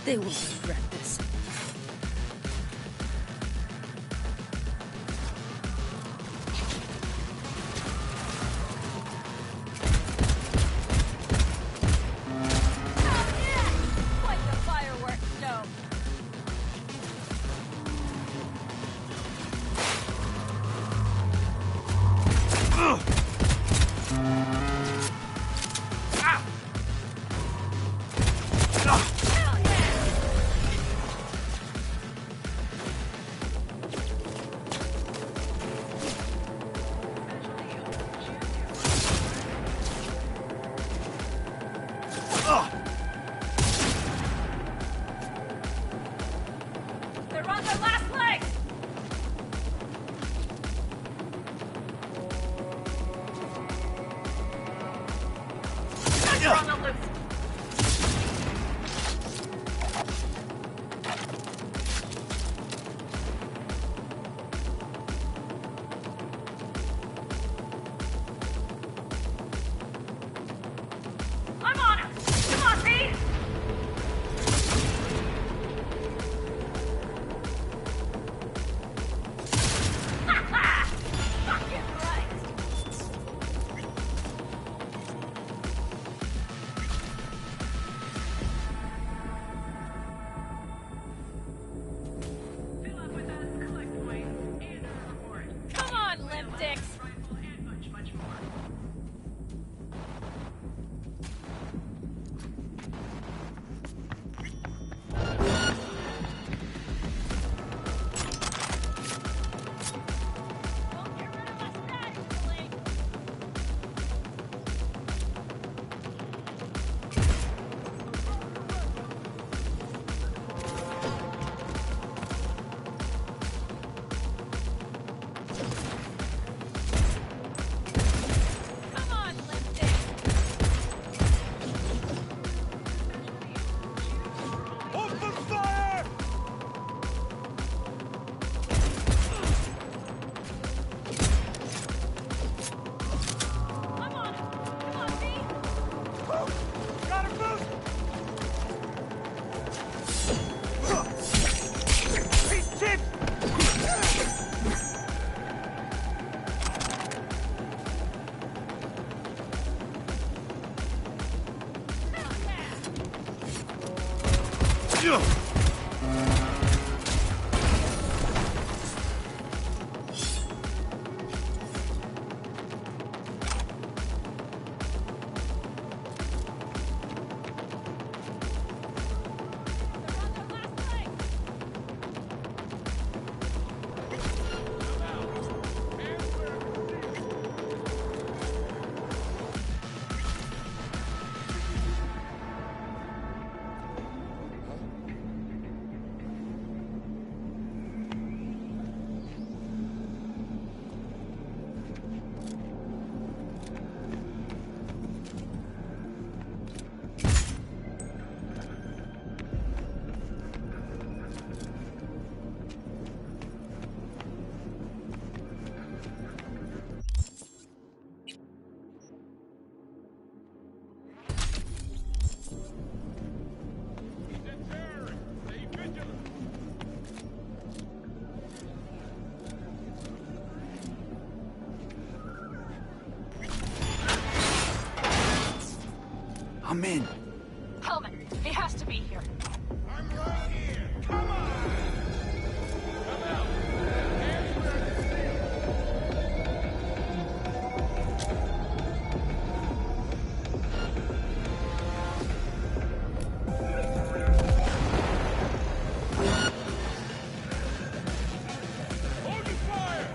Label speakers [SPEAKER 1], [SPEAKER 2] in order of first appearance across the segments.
[SPEAKER 1] They will regret this.
[SPEAKER 2] I'm in.
[SPEAKER 3] Helmet, he has to be here.
[SPEAKER 4] I'm right here. Come on! Come out. Hands where I can see 'em. Hold your fire!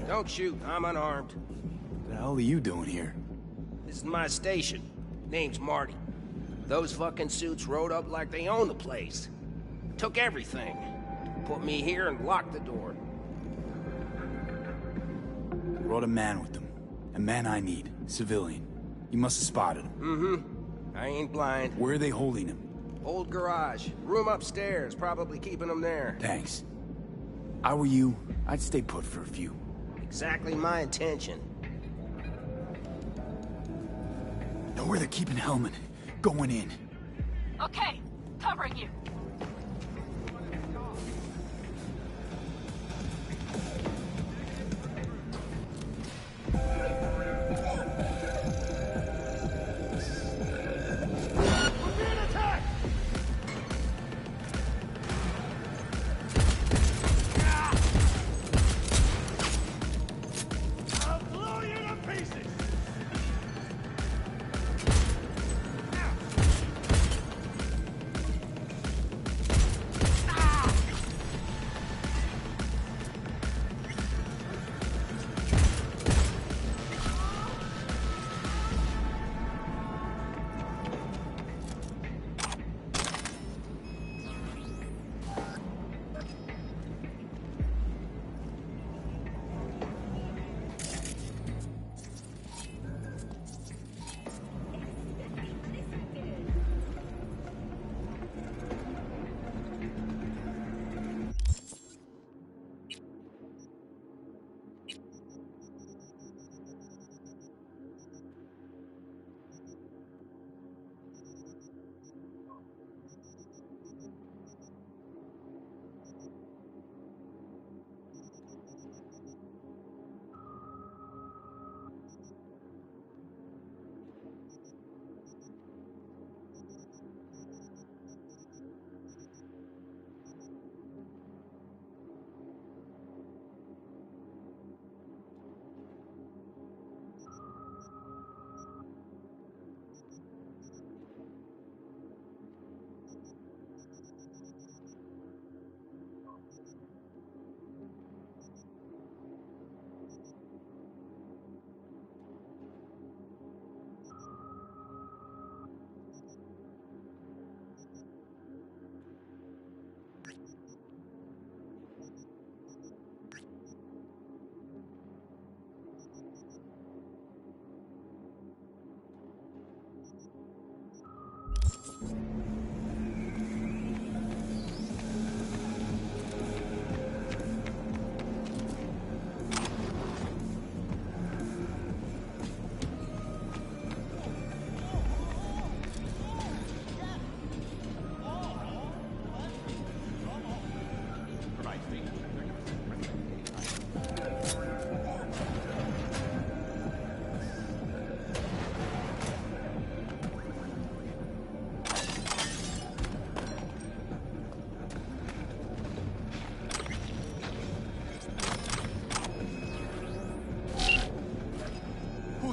[SPEAKER 1] Don't shoot, I'm unarmed.
[SPEAKER 2] What the hell are you doing here?
[SPEAKER 1] This is my station. Name's Marty. Those fucking suits rode up like they own the place. Took everything. Put me here and locked the door.
[SPEAKER 2] Brought a man with them. A man I need. Civilian. You must have spotted him.
[SPEAKER 1] Mm-hmm. I ain't blind.
[SPEAKER 2] Where are they holding him?
[SPEAKER 1] Old garage. Room upstairs. Probably keeping him there.
[SPEAKER 2] Thanks. I were you, I'd stay put for a few.
[SPEAKER 1] Exactly my intention.
[SPEAKER 2] Know where they're keeping Hellman. Going in.
[SPEAKER 3] Okay, covering you.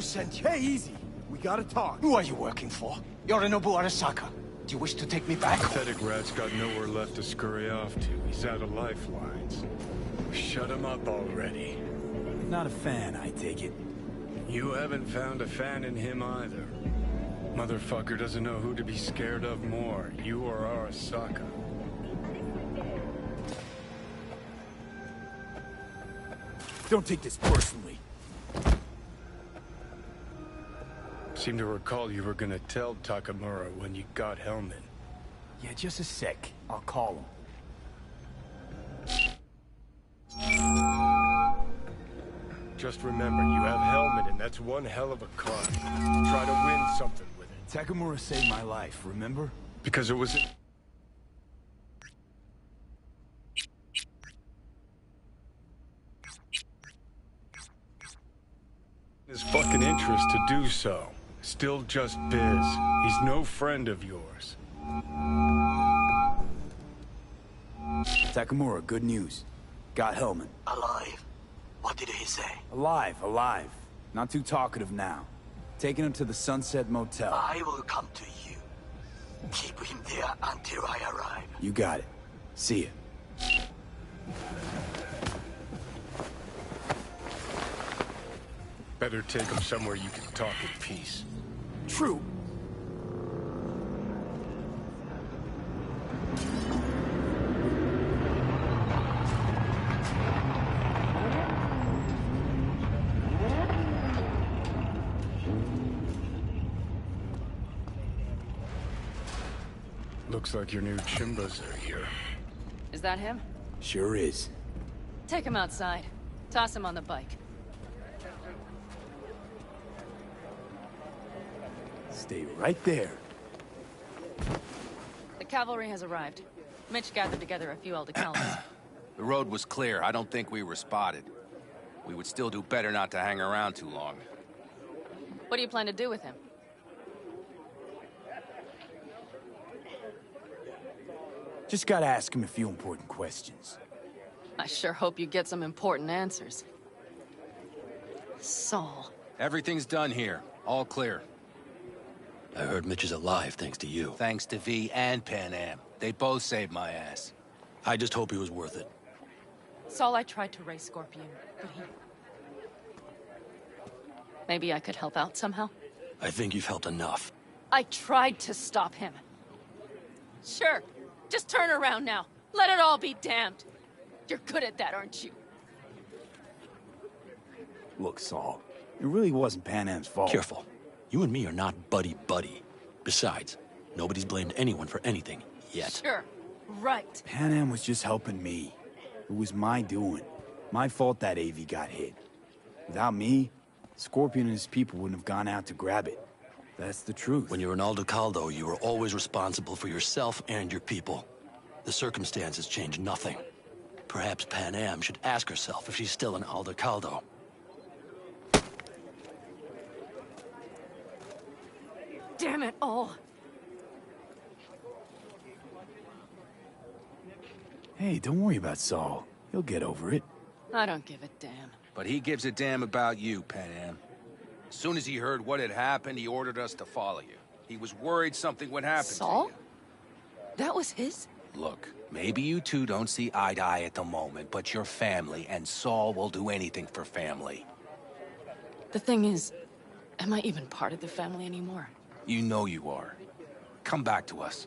[SPEAKER 2] Sent you. Hey, easy. We gotta talk.
[SPEAKER 5] Who are you working for? Yorinobu Arasaka. Do you wish to take me back?
[SPEAKER 6] Pathetic rat's got nowhere left to scurry off to. He's out of lifelines. Shut him up already.
[SPEAKER 2] Not a fan, I take it.
[SPEAKER 6] You haven't found a fan in him either. Motherfucker doesn't know who to be scared of more, you or Arasaka.
[SPEAKER 2] Don't take this personally.
[SPEAKER 6] Seem to recall you were gonna tell Takamura when you got Hellman.
[SPEAKER 2] Yeah, just a sec. I'll call him.
[SPEAKER 6] Just remember, you have Hellman, and that's one hell of a car. Try to win something with it.
[SPEAKER 2] Takamura saved my life, remember?
[SPEAKER 6] Because it was... his fucking interest to do so. Still just biz. He's no friend of yours.
[SPEAKER 2] Takamura, good news. Got Hellman.
[SPEAKER 5] Alive. What did he say?
[SPEAKER 2] Alive, alive. Not too talkative now. Taking him to the Sunset Motel.
[SPEAKER 5] I will come to you. Keep him there until I arrive.
[SPEAKER 2] You got it. See ya.
[SPEAKER 6] Better take him somewhere you can talk in peace.
[SPEAKER 2] True.
[SPEAKER 6] Looks like your new Chimbas are here.
[SPEAKER 3] Is that him?
[SPEAKER 2] Sure is.
[SPEAKER 3] Take him outside. Toss him on the bike.
[SPEAKER 2] Stay right there.
[SPEAKER 3] The cavalry has arrived. Mitch gathered together a few Aldecaldos.
[SPEAKER 7] The road was clear. I don't think we were spotted. We would still do better not to hang around too long.
[SPEAKER 3] What do you plan to do with him?
[SPEAKER 2] Just gotta ask him a few important questions.
[SPEAKER 3] I sure hope you get some important answers. Saul.
[SPEAKER 7] Everything's done here. All clear.
[SPEAKER 5] I heard Mitch is alive thanks to you.
[SPEAKER 7] Thanks to V and Pan Am. They both saved my ass.
[SPEAKER 5] I just hope he was worth it.
[SPEAKER 3] Saul, I tried to raise Scorpion, but he... Maybe I could help out somehow?
[SPEAKER 5] I think you've helped enough.
[SPEAKER 3] I tried to stop him. Sure. Just turn around now. Let it all be damned. You're good at that, aren't you?
[SPEAKER 2] Look, Saul, it really wasn't Pan Am's fault.
[SPEAKER 5] Careful. You and me are not buddy-buddy. Besides, nobody's blamed anyone for anything, yet.
[SPEAKER 3] Sure. Right.
[SPEAKER 2] Pan Am was just helping me. It was my doing. My fault that AV got hit. Without me, Scorpion and his people wouldn't have gone out to grab it. That's the truth.
[SPEAKER 5] When you're an Aldecaldo, you are always responsible for yourself and your people. The circumstances change nothing. Perhaps Pan Am should ask herself if she's still an Aldecaldo.
[SPEAKER 3] Damn it all.
[SPEAKER 2] Hey, don't worry about Saul. He'll get over it.
[SPEAKER 3] I don't give a damn.
[SPEAKER 7] But he gives a damn about you, Pan Am. As soon as he heard what had happened, he ordered us to follow you. He was worried something would happen
[SPEAKER 3] Saul?
[SPEAKER 7] to you.
[SPEAKER 3] That was his?
[SPEAKER 7] Look, maybe you two don't see eye to eye at the moment, but you're family, and Saul will do anything for family.
[SPEAKER 3] The thing is, am I even part of the family anymore?
[SPEAKER 7] You know you are. Come back to us.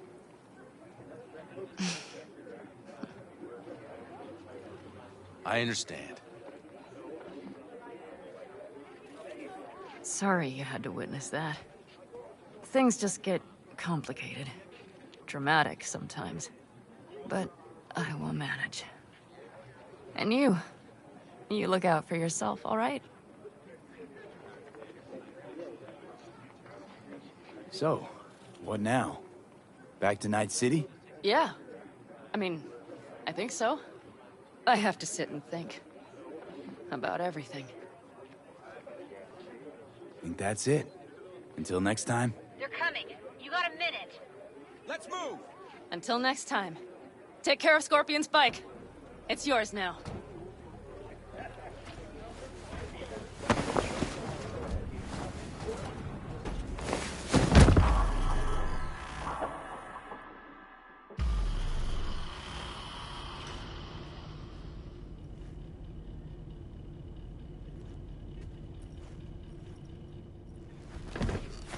[SPEAKER 7] I understand.
[SPEAKER 3] Sorry you had to witness that. Things just get complicated. Dramatic sometimes. But I will manage. And you look out for yourself, all right?
[SPEAKER 2] So, what now? Back to Night City?
[SPEAKER 3] Yeah. I mean, I think so. I have to sit and think. About everything.
[SPEAKER 2] Think that's it. Until next time.
[SPEAKER 8] They're coming. You got a minute.
[SPEAKER 7] Let's move!
[SPEAKER 3] Until next time. Take care of Scorpion's bike. It's yours now.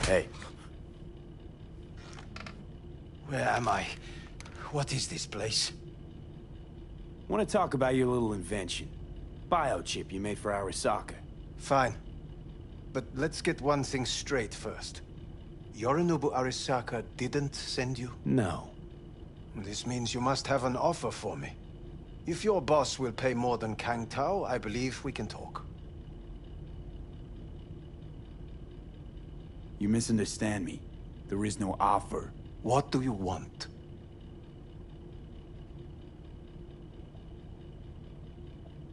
[SPEAKER 2] Hey.
[SPEAKER 9] Where am I? What is this place?
[SPEAKER 2] Want to talk about your little invention. Biochip you made for Arasaka.
[SPEAKER 9] Fine. But let's get one thing straight first. Yorinobu Arasaka didn't send you?
[SPEAKER 2] No.
[SPEAKER 9] This means you must have an offer for me. If your boss will pay more than Kang Tao, I believe we can talk.
[SPEAKER 2] You misunderstand me. There is no offer.
[SPEAKER 9] What do you want?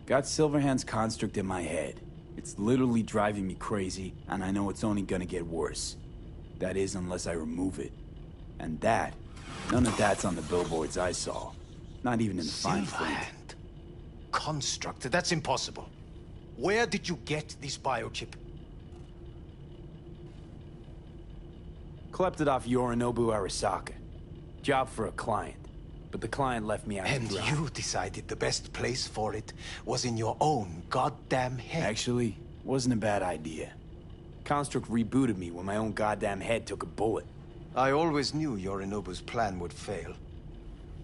[SPEAKER 2] Got Silverhand's construct in my head. It's literally driving me crazy, and I know it's only gonna get worse. That is, unless I remove it. And that, none of that's on the billboards I saw. Not even in the fine print.
[SPEAKER 9] Silverhand. Construct? That's impossible. Where did you get this biochip?
[SPEAKER 2] Klept it off Yorinobu Arasaka. Job for a client. But the client left me out
[SPEAKER 9] And
[SPEAKER 2] to dry.
[SPEAKER 9] you decided the best place for it was in your own goddamn head.
[SPEAKER 2] Actually, Wasn't a bad idea. Construct rebooted me when my own goddamn head took a bullet.
[SPEAKER 9] I always knew Yorinobu's plan would fail.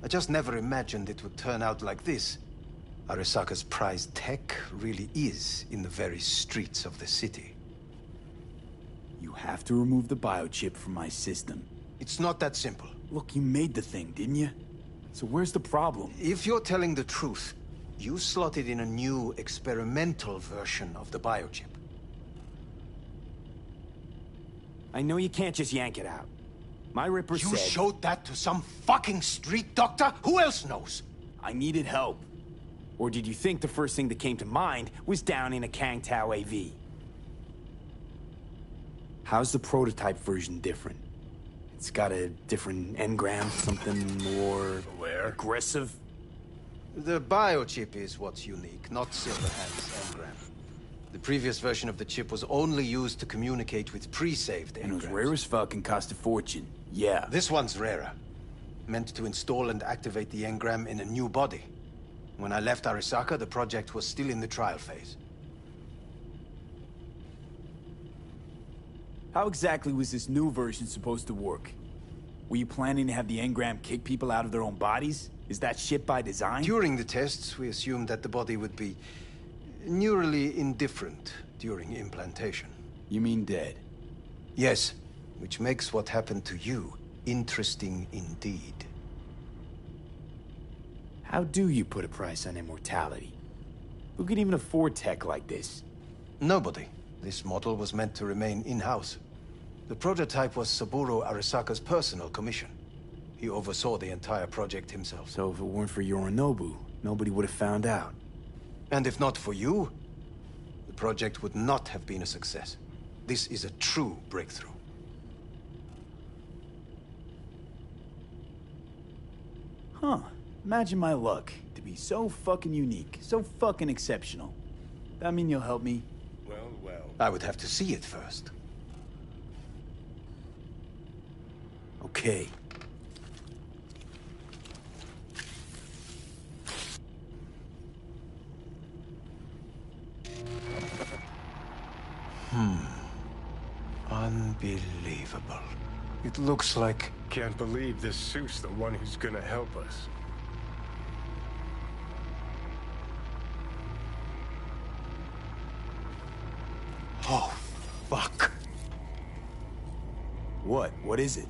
[SPEAKER 9] I just never imagined it would turn out like this. Arasaka's prized tech really is in the very streets of the city.
[SPEAKER 2] You have to remove the biochip from my system.
[SPEAKER 9] It's not that simple.
[SPEAKER 2] Look, you made the thing, didn't you? So where's the problem?
[SPEAKER 9] If you're telling the truth, you slotted in a new experimental version of the biochip.
[SPEAKER 2] I know you can't just yank it out. My Ripper said...
[SPEAKER 9] You showed that to some fucking street doctor? Who else knows?
[SPEAKER 2] I needed help. Or did you think the first thing that came to mind was down in a Kang Tao AV? How's the prototype version different? It's got a different engram, something more... aggressive?
[SPEAKER 9] The biochip is what's unique, not Silverhand's engram. The previous version of the chip was only used to communicate with pre-saved engrams.
[SPEAKER 2] And it was rare as fuck and cost a fortune. Yeah.
[SPEAKER 9] This one's rarer. Meant to install and activate the engram in a new body. When I left Arasaka, the project was still in the trial phase.
[SPEAKER 2] How exactly was this new version supposed to work? Were you planning to have the engram kick people out of their own bodies? Is that shit by design?
[SPEAKER 9] During the tests, we assumed that the body would be neurally indifferent during implantation.
[SPEAKER 2] You mean dead?
[SPEAKER 9] Yes, which makes what happened to you interesting indeed.
[SPEAKER 2] How do you put a price on immortality? Who could even afford tech like this?
[SPEAKER 9] Nobody. This model was meant to remain in-house. The prototype was Saburo Arasaka's personal commission. He oversaw the entire project himself.
[SPEAKER 2] So if it weren't for Yorinobu, nobody would have found out.
[SPEAKER 9] And if not for you, the project would not have been a success. This is a true breakthrough.
[SPEAKER 2] Huh. Imagine my luck to be so fucking unique, so fucking exceptional. That mean you'll help me?
[SPEAKER 6] Well.
[SPEAKER 9] I would have to see it first.
[SPEAKER 2] Okay.
[SPEAKER 9] Unbelievable. It looks like...
[SPEAKER 6] Can't believe this suit's the one who's gonna help us.
[SPEAKER 9] Oh, fuck.
[SPEAKER 2] What? What is it?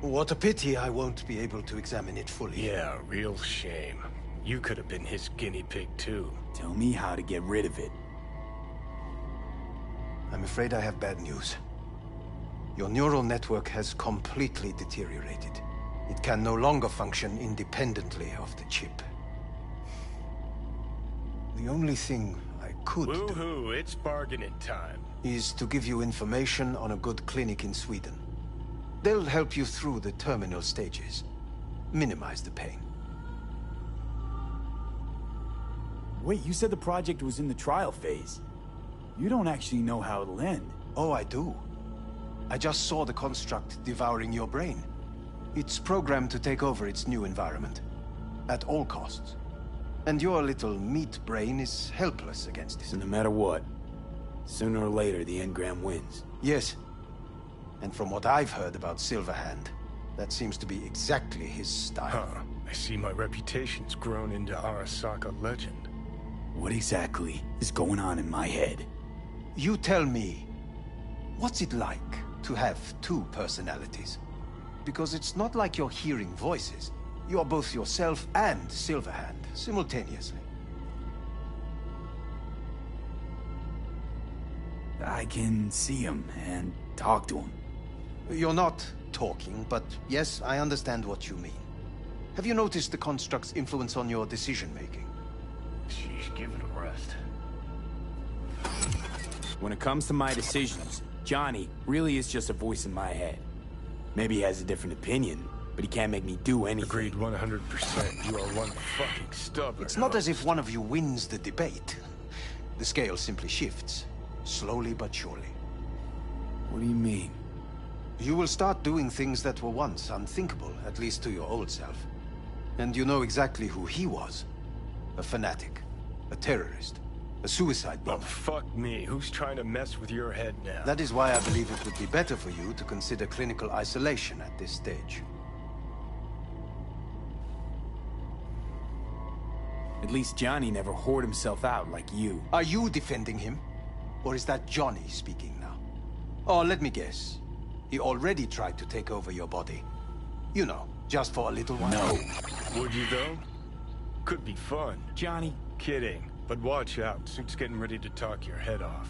[SPEAKER 9] What a pity I won't be able to examine it fully.
[SPEAKER 6] Yeah, real shame. You could have been his guinea pig too.
[SPEAKER 2] Tell me how to get rid of it.
[SPEAKER 9] I'm afraid I have bad news. Your neural network has completely deteriorated. It can no longer function independently of the chip. The only thing I could do
[SPEAKER 6] Woo-hoo, it's bargaining time.
[SPEAKER 9] is to give you information on a good clinic in Sweden. They'll help you through the terminal stages. Minimize the pain.
[SPEAKER 2] Wait, you said the project was in the trial phase. You don't actually know how it'll end.
[SPEAKER 9] Oh, I do. I just saw the construct devouring your brain. It's programmed to take over its new environment. At all costs. And your little meat brain is helpless against it.
[SPEAKER 2] So no matter what, sooner or later the engram wins.
[SPEAKER 9] Yes. And from what I've heard about Silverhand, that seems to be exactly his style.
[SPEAKER 6] Huh. I see my reputation's grown into Arasaka legend.
[SPEAKER 2] What exactly is going on in my head?
[SPEAKER 9] You tell me, what's it like to have two personalities? Because it's not like you're hearing voices. You're both yourself and Silverhand, simultaneously.
[SPEAKER 2] I can see him and talk to him.
[SPEAKER 9] You're not talking, but yes, I understand what you mean. Have you noticed the construct's influence on your decision-making?
[SPEAKER 6] Sheesh, give it a rest.
[SPEAKER 2] When it comes to my decisions, Johnny really is just a voice in my head. Maybe he has a different opinion, but he can't make me do anything.
[SPEAKER 6] Agreed 100%. You are one fucking stubborn.
[SPEAKER 9] It's not as if one of you wins the debate. The scale simply shifts, slowly but surely.
[SPEAKER 2] What do you mean?
[SPEAKER 9] You will start doing things that were once unthinkable, at least to your old self. And you know exactly who he was. A fanatic. A terrorist. A suicide
[SPEAKER 6] Oh,
[SPEAKER 9] bomber.
[SPEAKER 6] fuck me. Who's trying to mess with your head now?
[SPEAKER 9] That is why I believe it would be better for you to consider clinical isolation at this stage.
[SPEAKER 2] At least Johnny never whored himself out like you.
[SPEAKER 9] Are you defending him? Or is that Johnny speaking now? Oh, let me guess. He already tried to take over your body. You know, just for a little while.
[SPEAKER 2] No.
[SPEAKER 6] Would you, though? Could be fun.
[SPEAKER 2] Johnny,
[SPEAKER 6] Kidding. But watch out. Suit's getting ready to talk your head off.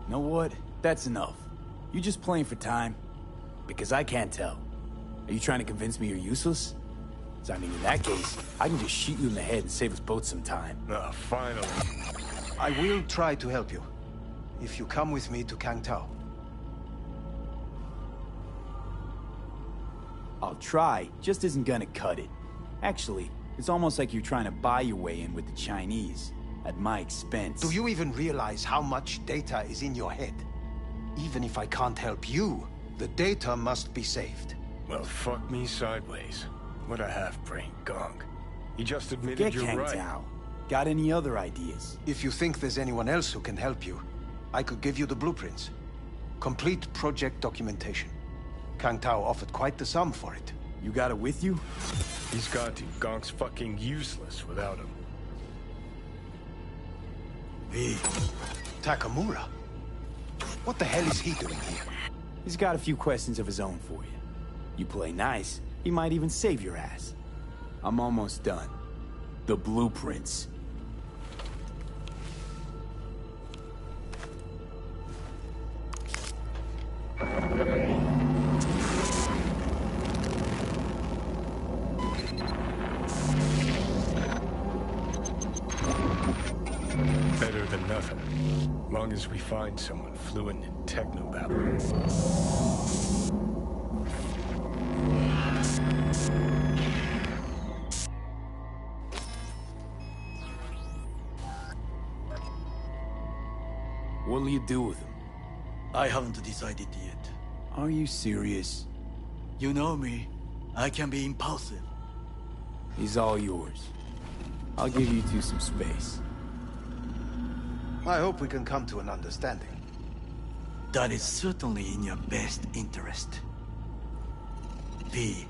[SPEAKER 2] know what? That's enough. You just playing for time? Because I can't tell. Are you trying to convince me you're useless? 'Cause I mean, in that case, I can just shoot you in the head and save us both some time.
[SPEAKER 6] Ah, finally.
[SPEAKER 9] I will try to help you. If you come with me to Kangtao.
[SPEAKER 2] I'll try, just isn't gonna cut it. Actually, it's almost like you're trying to buy your way in with the Chinese, at my expense.
[SPEAKER 9] Do you even realize how much data is in your head? Even if I can't help you, the data must be saved.
[SPEAKER 6] Well, fuck me sideways. What a half-brained gunk. He just admitted
[SPEAKER 2] Get
[SPEAKER 6] you're right.
[SPEAKER 2] Kangtao. Got any other ideas?
[SPEAKER 9] If you think there's anyone else who can help you, I could give you the blueprints. Complete project documentation. Kangtao offered quite the sum for it.
[SPEAKER 2] You got it with you?
[SPEAKER 6] He's got to. Gonk's fucking useless without him.
[SPEAKER 9] V. Takamura? What the hell is he doing here?
[SPEAKER 2] He's got a few questions of his own for you. You play nice, he might even save your ass. I'm almost done. The blueprints.
[SPEAKER 6] Better than nothing. Long as we find someone fluent in technobabble.
[SPEAKER 2] What'll you do with him?
[SPEAKER 10] I haven't decided yet.
[SPEAKER 2] Are you serious?
[SPEAKER 10] You know me. I can be impulsive.
[SPEAKER 2] He's all yours. I'll give you two some space.
[SPEAKER 9] I hope we can come to an understanding.
[SPEAKER 10] That is certainly in your best interest. V,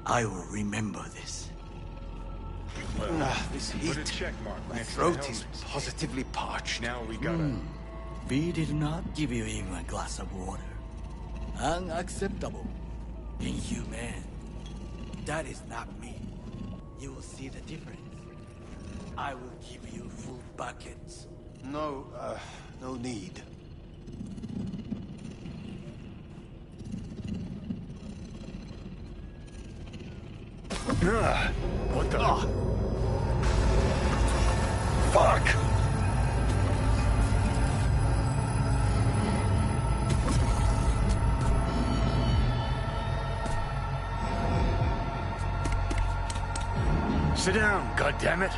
[SPEAKER 10] I will remember this.
[SPEAKER 9] This
[SPEAKER 6] Put a
[SPEAKER 9] heat.
[SPEAKER 6] check mark
[SPEAKER 9] My
[SPEAKER 6] next to
[SPEAKER 9] throat
[SPEAKER 6] the
[SPEAKER 9] is
[SPEAKER 6] helmets.
[SPEAKER 9] positively parched.
[SPEAKER 6] Now we gotta...
[SPEAKER 10] V did not give you even a glass of water. Unacceptable. Inhumane. That is not me. You will see the difference. I will give you full buckets.
[SPEAKER 9] No, no need.
[SPEAKER 6] What the... Fuck! Sit down, goddammit!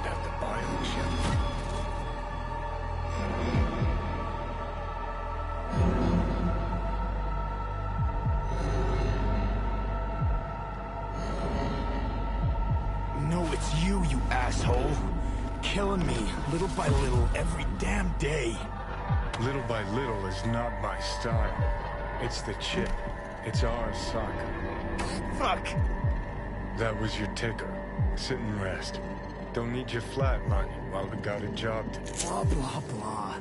[SPEAKER 6] At the biochip.
[SPEAKER 2] No, it's you, you asshole. Killing me, little by little, every damn day.
[SPEAKER 6] Little by little is not my style. It's the chip. It's our Sokka.
[SPEAKER 2] Fuck!
[SPEAKER 6] That was your ticker. Sit and rest. Don't need you flatlining while we got a job to do.
[SPEAKER 2] Blah, blah, blah.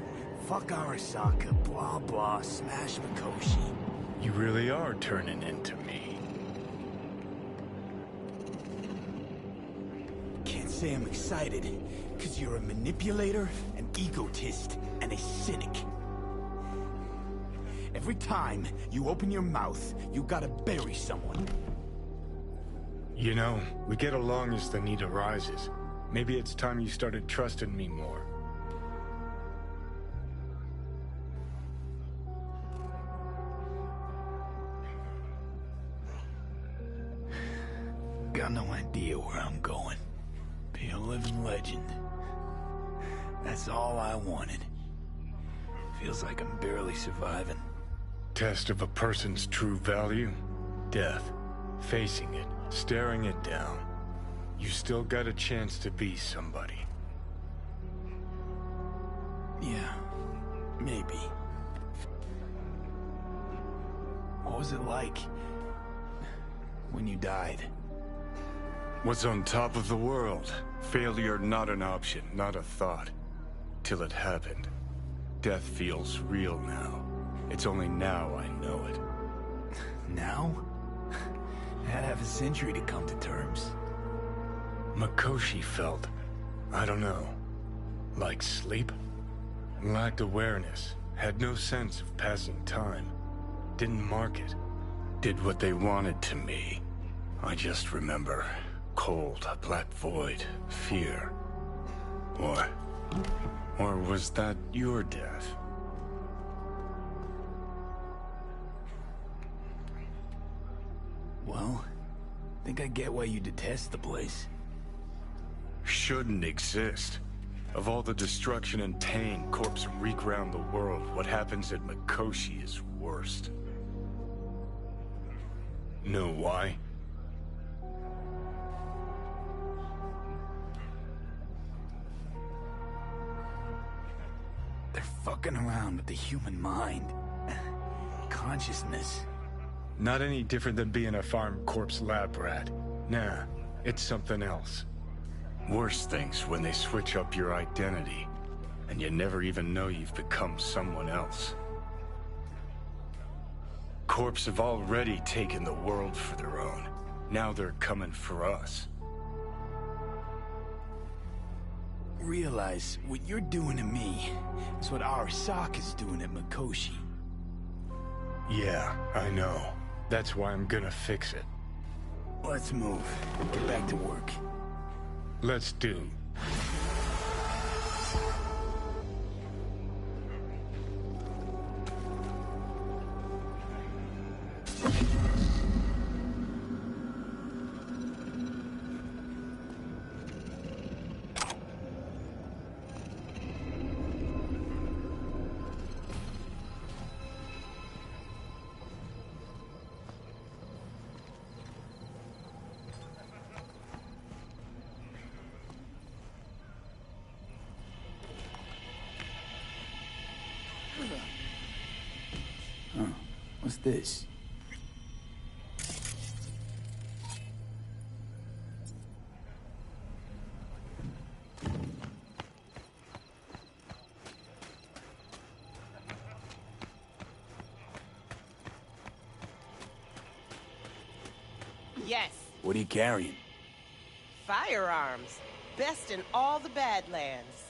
[SPEAKER 2] Fuck Arasaka, blah, blah, smash Mikoshi.
[SPEAKER 6] You really are turning into me.
[SPEAKER 2] Can't say I'm excited, because you're a manipulator, an egotist, and a cynic. Every time you open your mouth, you gotta bury someone.
[SPEAKER 6] You know, we get along as the need arises. Maybe it's time you started trusting me more.
[SPEAKER 2] Got no idea where I'm going. Be a living legend. That's all I wanted. Feels like I'm barely surviving.
[SPEAKER 6] Test of a person's true value? Death. Facing it, staring it down. You still got a chance to be somebody.
[SPEAKER 2] Yeah, maybe. What was it like when you died?
[SPEAKER 6] What's on top of the world? Failure not an option, not a thought. Till it happened. Death feels real now. It's only now I know it.
[SPEAKER 2] Now? I had half a century to come to terms.
[SPEAKER 6] Mikoshi felt, I don't know, like sleep? Lacked awareness, had no sense of passing time. Didn't mark it. Did what they wanted to me. I just remember cold, black void, fear. Or was that your death?
[SPEAKER 2] Well, I think I get why you detest the place.
[SPEAKER 6] Shouldn't exist. Of all the destruction and pain corpse wreak round the world, what happens at Mikoshi is worst. Know why?
[SPEAKER 2] They're fucking around with the human mind. Consciousness.
[SPEAKER 6] Not any different than being a farm corpse lab rat. Nah, it's something else. Worse things when they switch up your identity, and you never even know you've become someone else. Corps have already taken the world for their own. Now they're coming for us.
[SPEAKER 2] Realize what you're doing to me is what Arasaka's doing at Mikoshi.
[SPEAKER 6] Yeah, I know. That's why I'm gonna fix it.
[SPEAKER 2] Let's move. Get back to work.
[SPEAKER 6] Let's do.
[SPEAKER 2] What's this?
[SPEAKER 11] Yes,
[SPEAKER 2] What are you carrying?
[SPEAKER 11] firearms. Best in all the Badlands.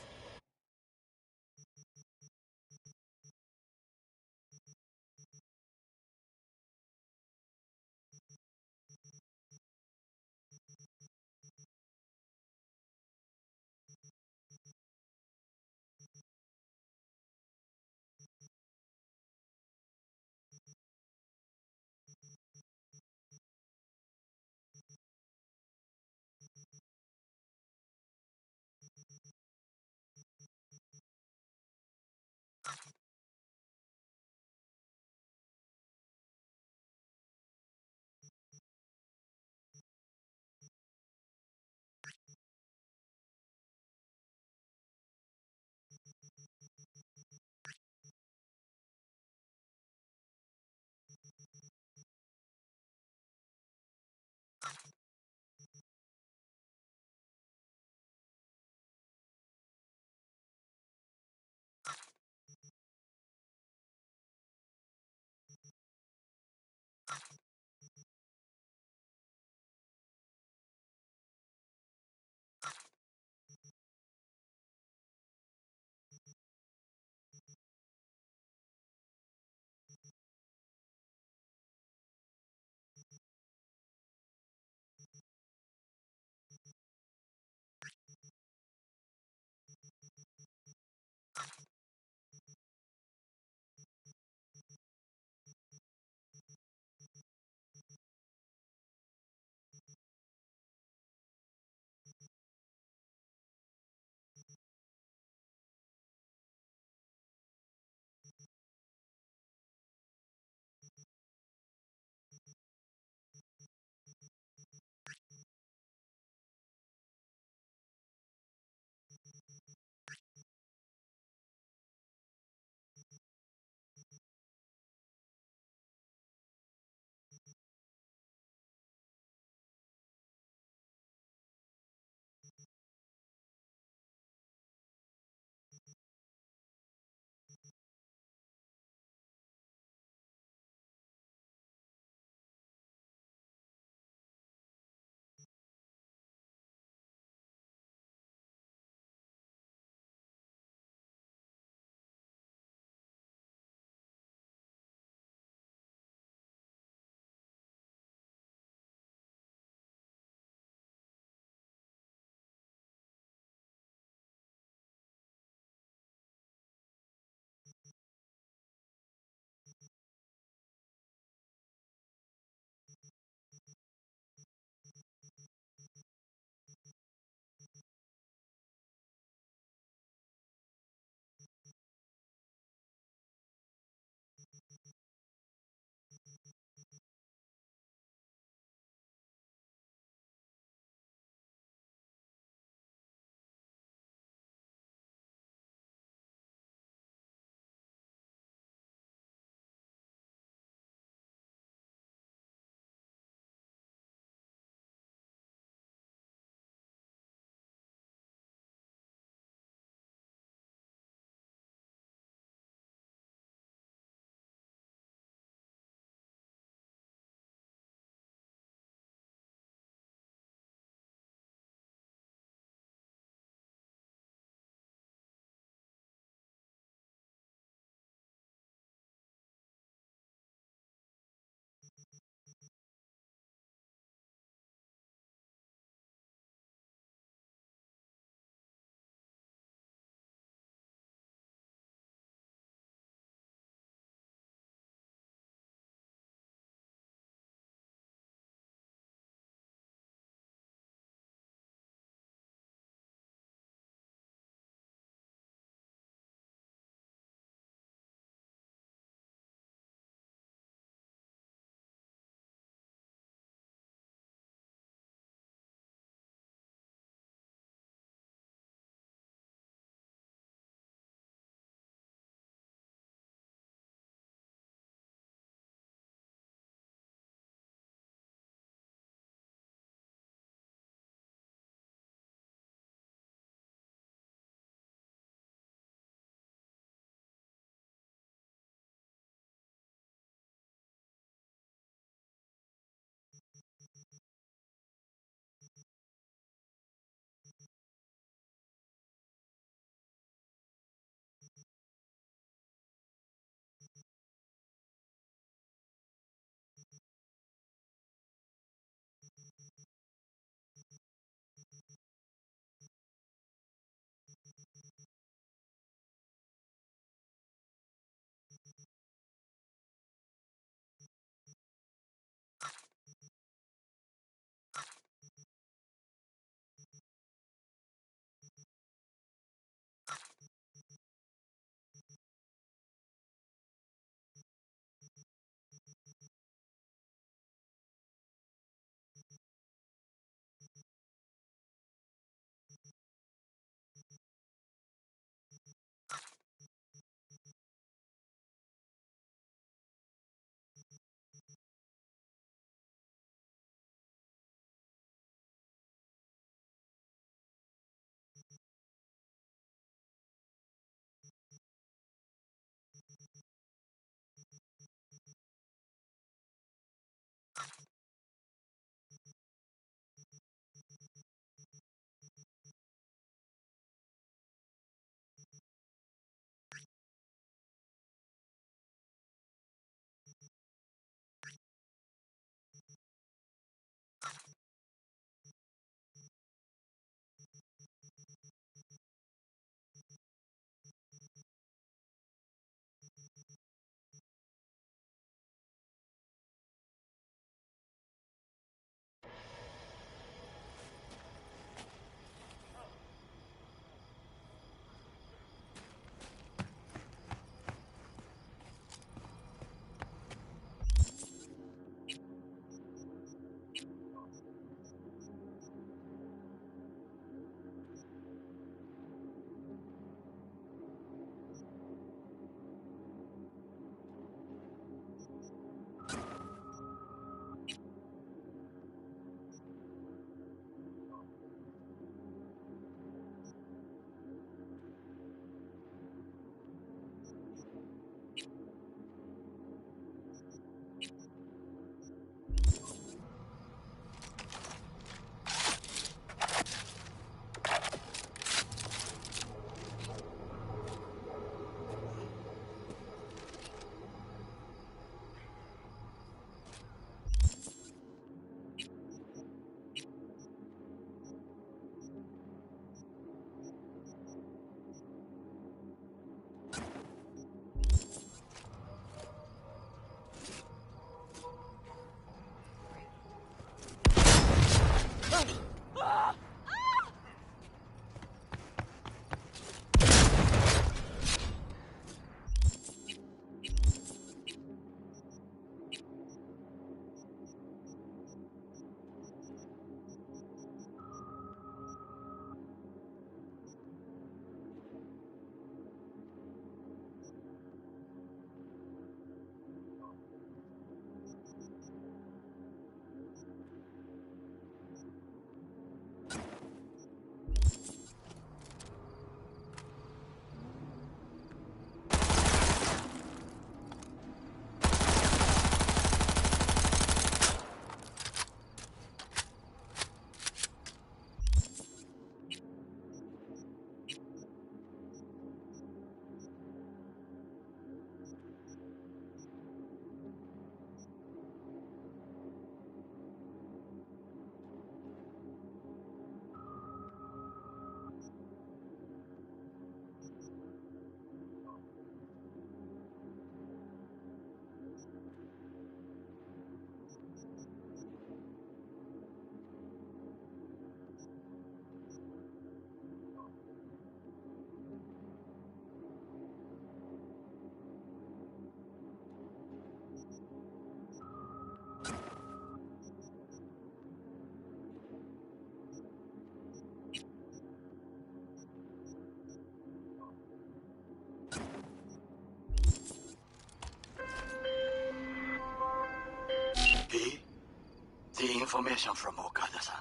[SPEAKER 10] The information from Okada-san,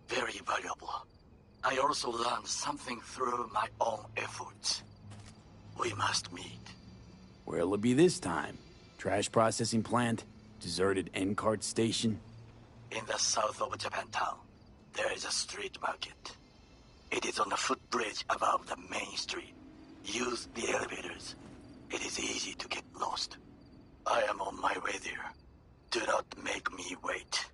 [SPEAKER 10] very valuable. I also learned something through my own efforts. We must meet.
[SPEAKER 2] Where'll it be this time? Trash processing plant? Deserted N-cart station?
[SPEAKER 10] In the south of Japantown, there is a street market. It is on a footbridge above the main street. Use the elevators. It is easy to get lost. I am on my way there. Do not make me wait.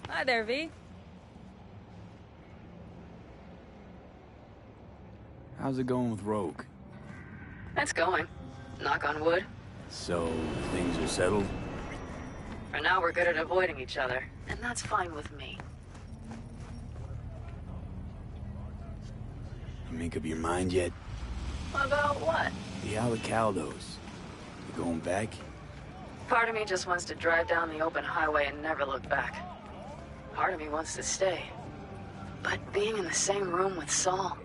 [SPEAKER 3] Hi there, V.
[SPEAKER 2] How's it going with Rogue?
[SPEAKER 3] It's going. Knock on wood.
[SPEAKER 2] So, things are settled?
[SPEAKER 3] For now, we're good at avoiding each other, and that's fine with me.
[SPEAKER 2] You make up your mind yet?
[SPEAKER 3] About what?
[SPEAKER 2] The Alacaldos. You going back?
[SPEAKER 3] Part of me just wants to drive down the open highway and never look back. Part of me wants to stay. But being in the same room with Saul...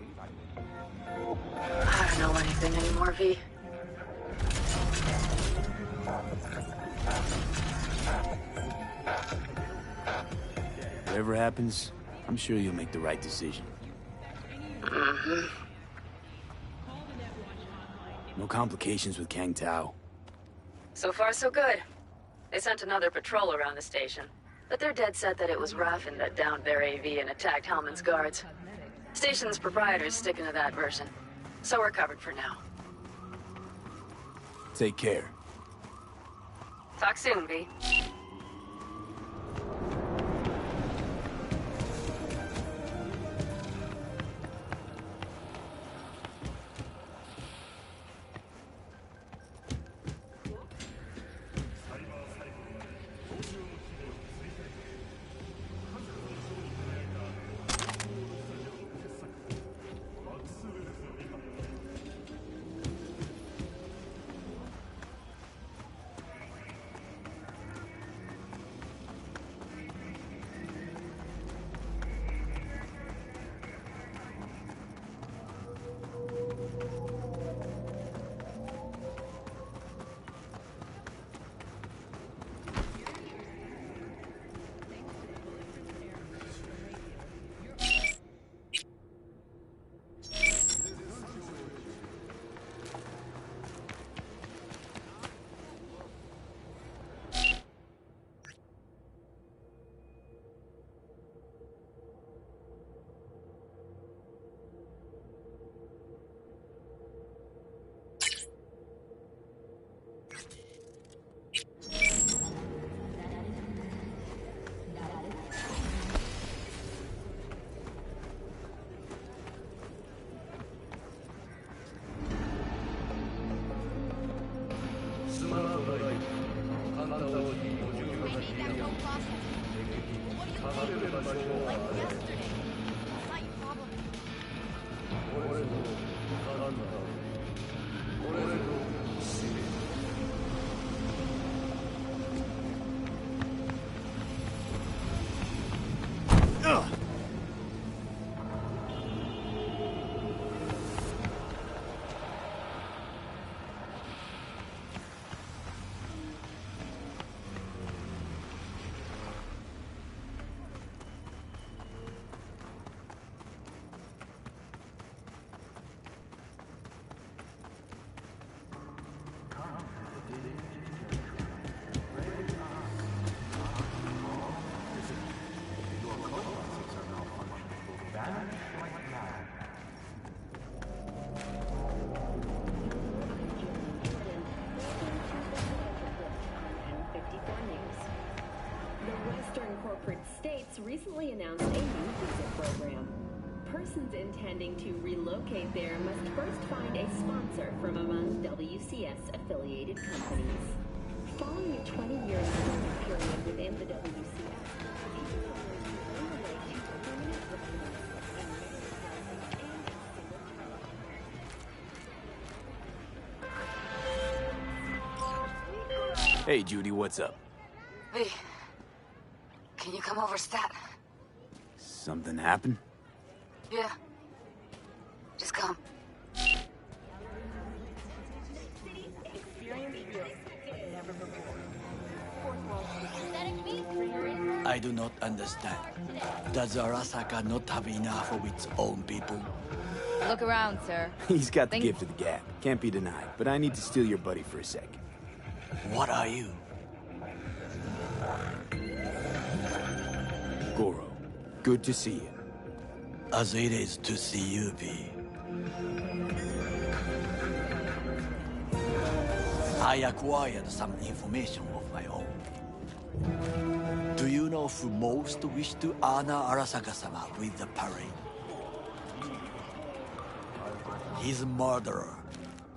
[SPEAKER 3] I don't know anything anymore, V.
[SPEAKER 2] Whatever happens, I'm sure you'll make the right decision.
[SPEAKER 3] Mm-hmm.
[SPEAKER 2] No complications with Kang Tao.
[SPEAKER 3] So far, so good. They sent another patrol around the station, but they're dead set that it was Raffen that downed their AV and attacked Hellman's guards. Station's proprietor's sticking to that version, so we're covered for now.
[SPEAKER 2] Take care.
[SPEAKER 3] Talk soon, V.
[SPEAKER 12] Recently announced a new visa program. Persons intending to relocate there must first find a sponsor from among WCS-affiliated companies. Following
[SPEAKER 2] Hey, Judy, what's up?
[SPEAKER 3] V, can you come over stat?
[SPEAKER 2] Something happened?
[SPEAKER 3] Yeah. Just come.
[SPEAKER 10] I do not understand. Does Arasaka not have enough of its own people?
[SPEAKER 13] Look around, sir.
[SPEAKER 2] He's got the gift of the gab. Can't be denied. But I need to steal your buddy for a sec.
[SPEAKER 10] What are you?
[SPEAKER 2] Goro, good to see you.
[SPEAKER 10] As it is to see you, V. I acquired some information of my own. Do you know who most wish to honor Arasaka-sama with the parade? His murderer.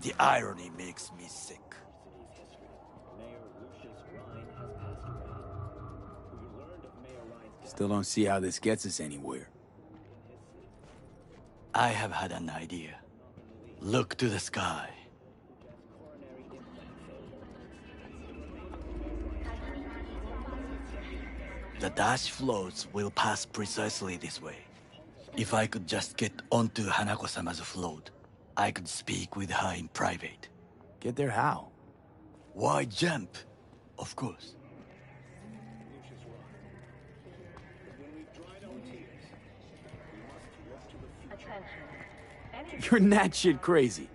[SPEAKER 10] The irony makes me sick.
[SPEAKER 2] Still don't see how this gets us anywhere.
[SPEAKER 10] I have had an idea. Look to the sky. The dash floats will pass precisely this way. If I could just get onto Hanako-sama's float, I could speak with her in private.
[SPEAKER 2] Get there how?
[SPEAKER 10] Why jump? Of course.
[SPEAKER 2] You're that shit crazy.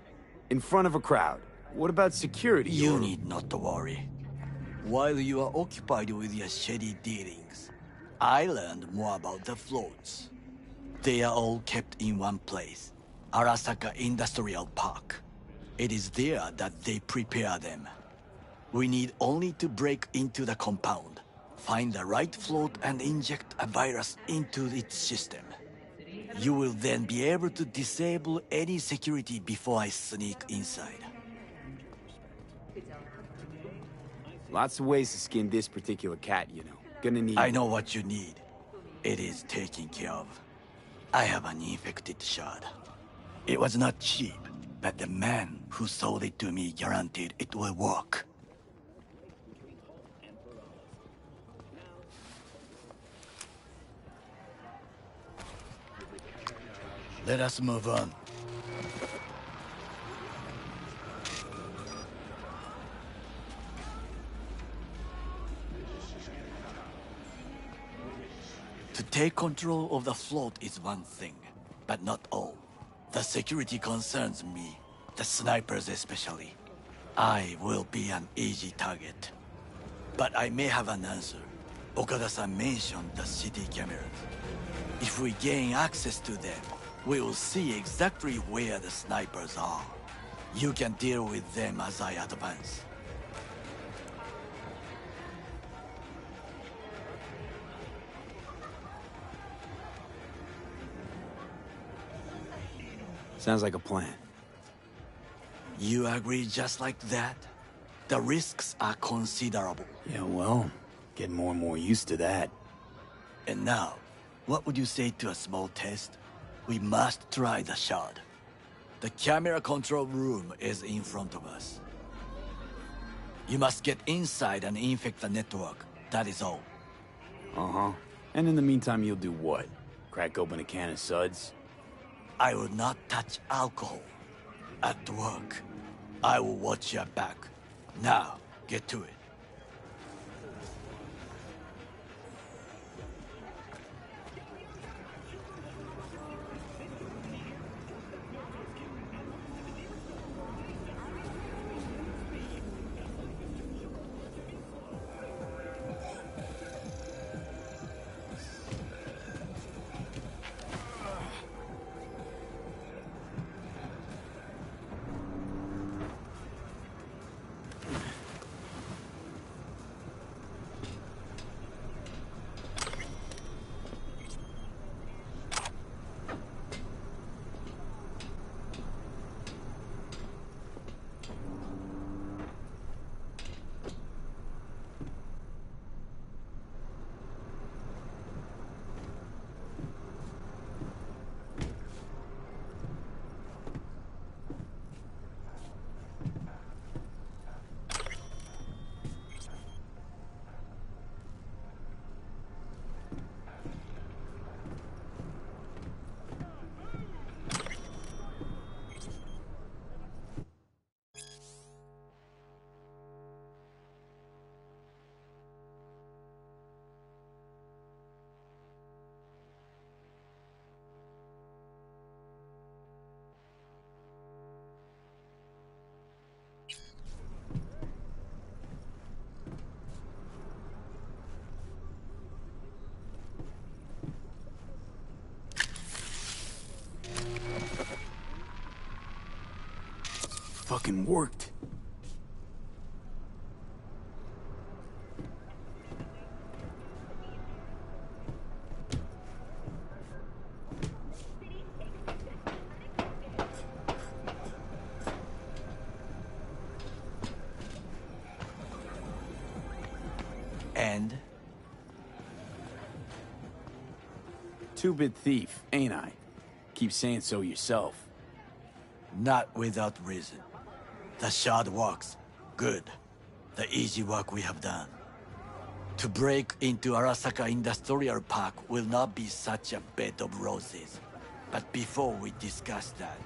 [SPEAKER 2] In front of a crowd. What about security?
[SPEAKER 10] You need not to worry. While you are occupied with your shady dealings, I learned more about the floats. They are all kept in one place, Arasaka Industrial Park. It is there that they prepare them. We need only to break into the compound, find the right float and inject a virus into its system. You will then be able to disable any security before I sneak inside.
[SPEAKER 2] Lots of ways to skin this particular cat, you know. Gonna need...
[SPEAKER 10] I know what you need. It is taken care of. I have an infected shard. It was not cheap, but the man who sold it to me guaranteed it will work. Let us move on. To take control of the float is one thing, but not all. The security concerns me, the snipers especially. I will be an easy target. But I may have an answer. Okada-san mentioned the city cameras. If we gain access to them, we will see exactly where the snipers are. You can deal with them as I advance.
[SPEAKER 2] Sounds like a plan.
[SPEAKER 10] You agree just like that? The risks are considerable.
[SPEAKER 2] Yeah, well, get more and more used to that.
[SPEAKER 10] And now, what would you say to a small test? We must try the shard. The camera control room is in front of us. You must get inside and infect the network. That is all.
[SPEAKER 2] Uh-huh. And in the meantime, you'll do what? Crack open a can of suds?
[SPEAKER 10] I will not touch alcohol. At work, I will watch your back. Now, get to it.
[SPEAKER 2] fucking worked.
[SPEAKER 10] And?
[SPEAKER 2] Two-bit thief, ain't I? Keep saying so yourself.
[SPEAKER 10] Not without reason. The shard works. Good. The easy work we have done. To break into Arasaka Industrial Park will not be such a bed of roses. But before we discuss that...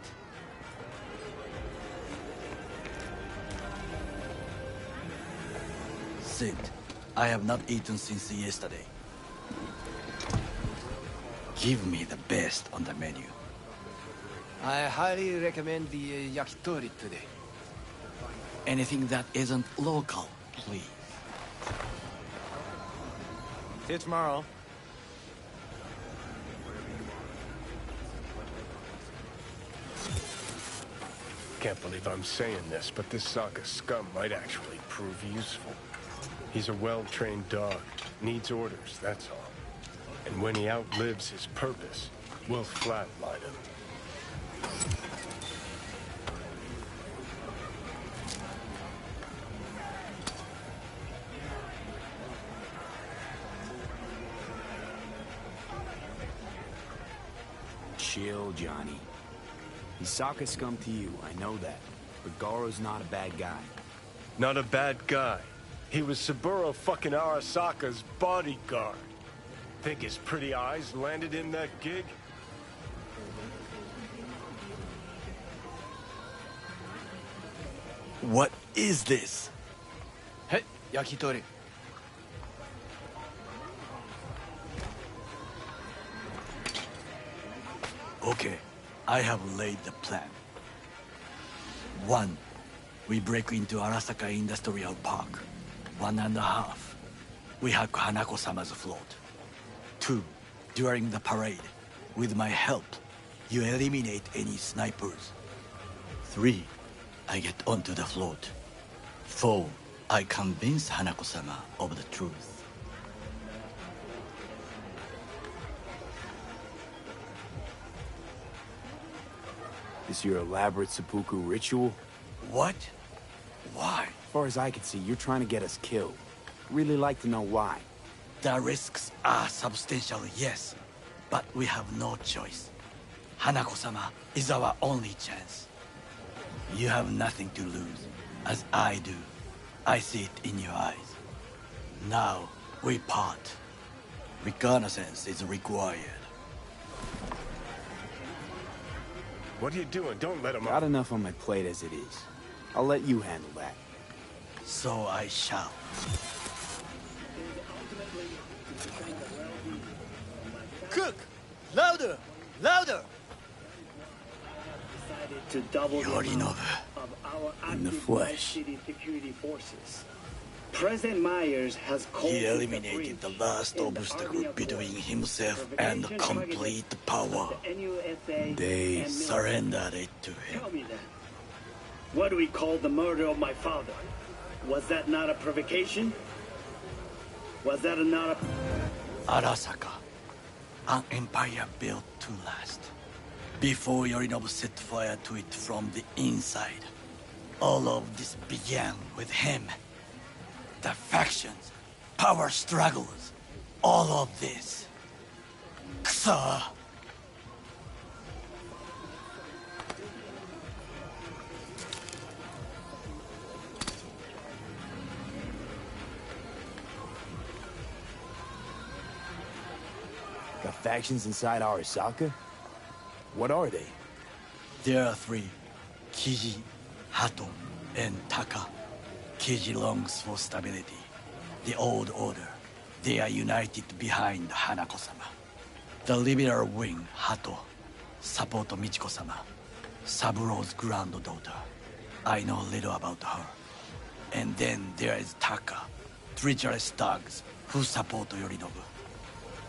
[SPEAKER 10] Sit. I have not eaten since yesterday. Give me the best on the menu.
[SPEAKER 9] I highly recommend the yakitori today.
[SPEAKER 10] Anything that isn't local, please.
[SPEAKER 9] See you tomorrow.
[SPEAKER 6] Can't believe I'm saying this, but this Sokka scum might actually prove useful. He's a well-trained dog. Needs orders, that's all. And when he outlives his purpose, we'll flatline him.
[SPEAKER 2] Chill, Johnny. He's Sokka scum to you, I know that. But Goro's not a bad guy.
[SPEAKER 6] Not a bad guy. He was Saburo fucking Arasaka's bodyguard. Think his pretty eyes landed him that gig?
[SPEAKER 10] What is this?
[SPEAKER 9] Hey, yakitori.
[SPEAKER 10] Okay, I have laid the plan. 1. We break into Arasaka Industrial Park. 1.5. We hack Hanako-sama's float. 2. During the parade, with my help, you eliminate any snipers. 3. I get onto the float. 4. I convince Hanako-sama of the truth.
[SPEAKER 2] This your elaborate seppuku ritual?
[SPEAKER 10] What? Why?
[SPEAKER 2] As far as I can see, you're trying to get us killed. Really like to know why.
[SPEAKER 10] The risks are substantial, yes. But we have no choice. Hanako-sama is our only chance. You have nothing to lose, as I do. I see it in your eyes. Now, we part. Reconnaissance is required.
[SPEAKER 6] What are you doing? Don't let him
[SPEAKER 2] Got enough on my plate as it is. I'll let you handle that.
[SPEAKER 10] So I shall. Cook! Louder! Louder!
[SPEAKER 14] To double the amount
[SPEAKER 10] Yorinobu.
[SPEAKER 14] of our
[SPEAKER 2] In the
[SPEAKER 14] active
[SPEAKER 2] flesh.
[SPEAKER 14] city security forces. President Myers has called
[SPEAKER 10] He
[SPEAKER 14] it a
[SPEAKER 10] eliminated the
[SPEAKER 14] breach
[SPEAKER 10] last
[SPEAKER 14] in the
[SPEAKER 10] obstacle
[SPEAKER 14] Army of
[SPEAKER 10] between
[SPEAKER 14] War.
[SPEAKER 10] himself and
[SPEAKER 14] Provocation
[SPEAKER 10] complete
[SPEAKER 14] targeted
[SPEAKER 10] power.
[SPEAKER 14] the NUSA
[SPEAKER 2] They
[SPEAKER 14] and
[SPEAKER 10] Surrendered it to him.
[SPEAKER 14] Tell me that. What do we call the murder of my father? Was that not a provocation? Was that not a...
[SPEAKER 10] Arasaka, an empire built to last. Before Yorinobu set fire to it from the inside. All of this began with him. The factions, power struggles, all of this. Kusa!
[SPEAKER 2] Got factions inside Arasaka? What are they?
[SPEAKER 10] There are 3. Kiji, Hato, and Taka. Kiji longs for stability. The old order. They are united behind Hanako-sama. The liberal wing, Hato, support Michiko-sama, Saburo's granddaughter. I know little about her. And then there is Taka, treacherous thugs who support Yorinobu.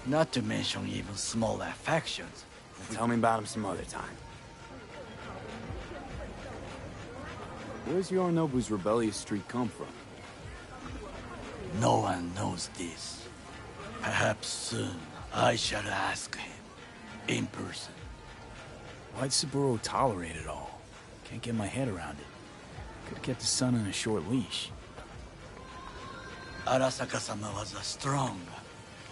[SPEAKER 10] Not to mention even smaller factions.
[SPEAKER 2] Tell me about them some other time. Where's Yorinobu's rebellious streak come from?
[SPEAKER 10] No one knows this. Perhaps soon I shall ask him in person.
[SPEAKER 2] Why'd Saburo tolerate it all? Can't get my head around it. Could've kept his son on a short leash.
[SPEAKER 10] Arasaka-sama was a strong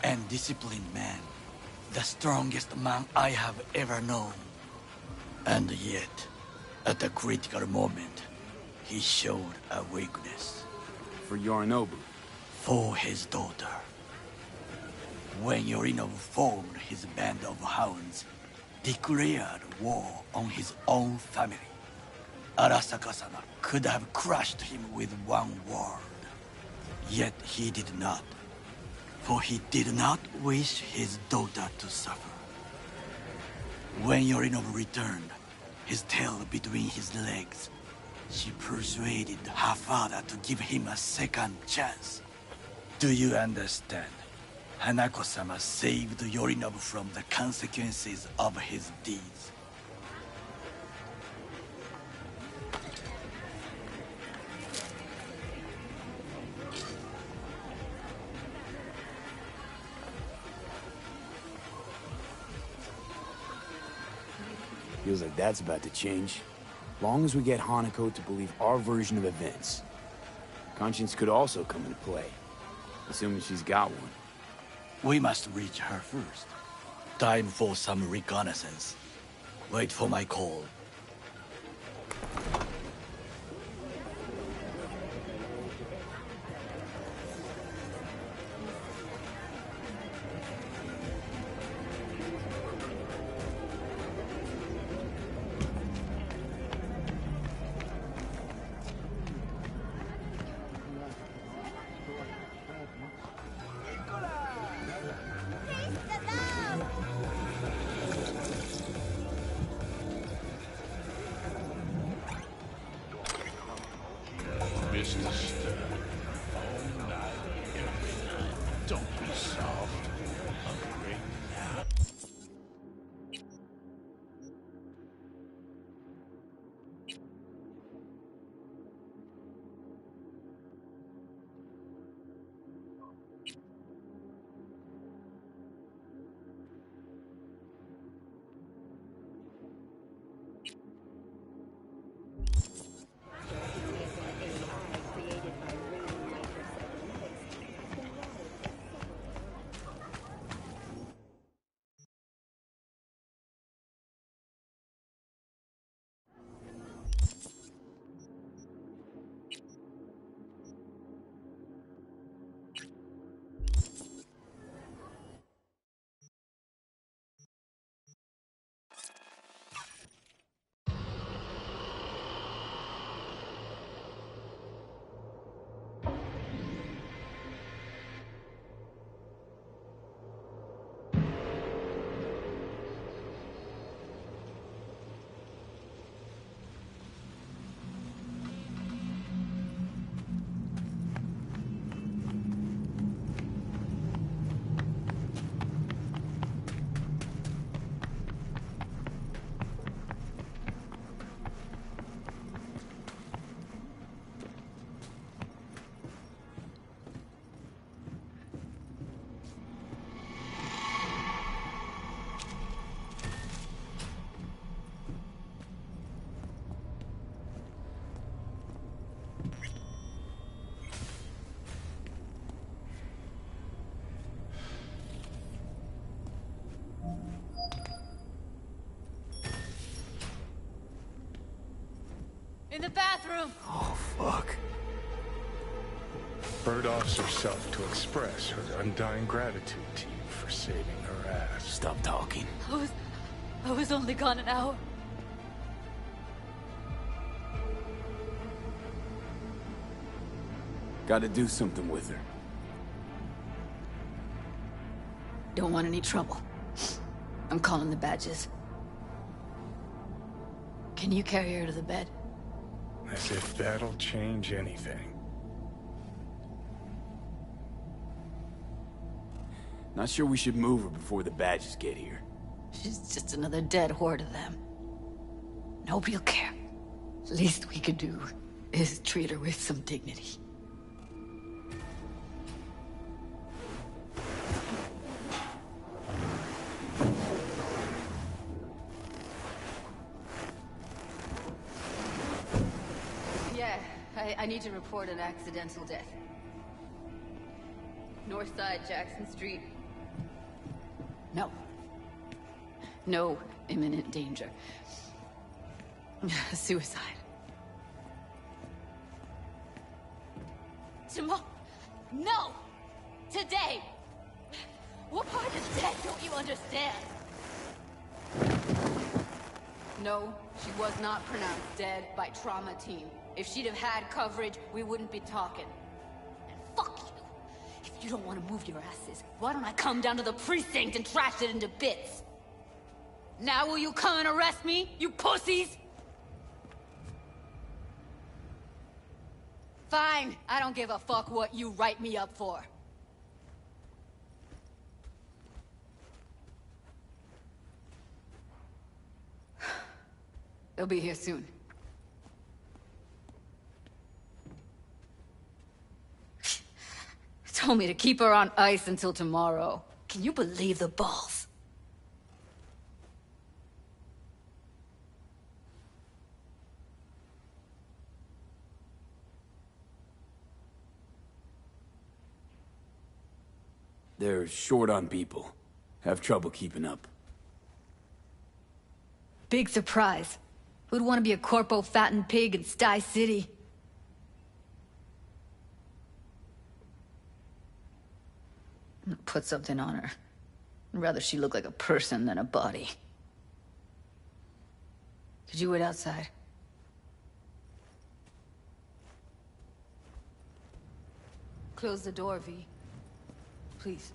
[SPEAKER 10] and disciplined man. The strongest man I have ever known. And yet, at a critical moment, he showed a weakness.
[SPEAKER 2] For Yorinobu?
[SPEAKER 10] For his daughter. When Yorinobu formed his band of hounds, declared war on his own family, Arasaka-sama could have crushed him with one word. Yet he did not. For he did not wish his daughter to suffer. When Yorinobu returned, his tail between his legs, she persuaded her father to give him a second chance. Do you understand? Hanako-sama saved Yorinobu from the consequences of his deeds.
[SPEAKER 2] Feels like that's about to change. Long as we get Hanako to believe our version of events. Conscience could also come into play, assuming she's got one.
[SPEAKER 10] We must reach her first. Time for some reconnaissance. Wait for my call.
[SPEAKER 3] In the bathroom!
[SPEAKER 2] Oh, fuck.
[SPEAKER 6] Bird offs herself to express her undying gratitude to you for saving her ass.
[SPEAKER 2] Stop talking.
[SPEAKER 3] I was only gone an hour.
[SPEAKER 2] Gotta do something with her.
[SPEAKER 3] Don't want any trouble. I'm calling the badges. Can you carry her to the bed?
[SPEAKER 6] As if that'll change anything.
[SPEAKER 2] Not sure we should move her before the badges get here.
[SPEAKER 3] She's just another dead whore to them. Nobody'll care. Least we could do. is treat her with some dignity.
[SPEAKER 13] Yeah, I need to report an accidental death. North side, Jackson Street.
[SPEAKER 3] No. No imminent danger. Suicide.
[SPEAKER 13] Tomorrow? No! Today! What part of death don't you understand? No, she was not pronounced dead by trauma team. If she'd have had coverage, we wouldn't be talking. And fuck you! If you don't want to move your asses, why don't I come down to the precinct and trash it into bits? Now will you come and arrest me, you pussies? Fine, I don't give a fuck what you write me up for.
[SPEAKER 3] They'll be here soon.
[SPEAKER 13] Told me to keep her on ice until tomorrow. Can you believe the balls?
[SPEAKER 2] They're short on people. Have trouble keeping up.
[SPEAKER 13] Big surprise. Who'd want to be a corpo fattened pig in Sty City?
[SPEAKER 3] Put something on her. I'd rather she look like a person than a body. Could you wait outside?
[SPEAKER 13] Close the door, V. Please.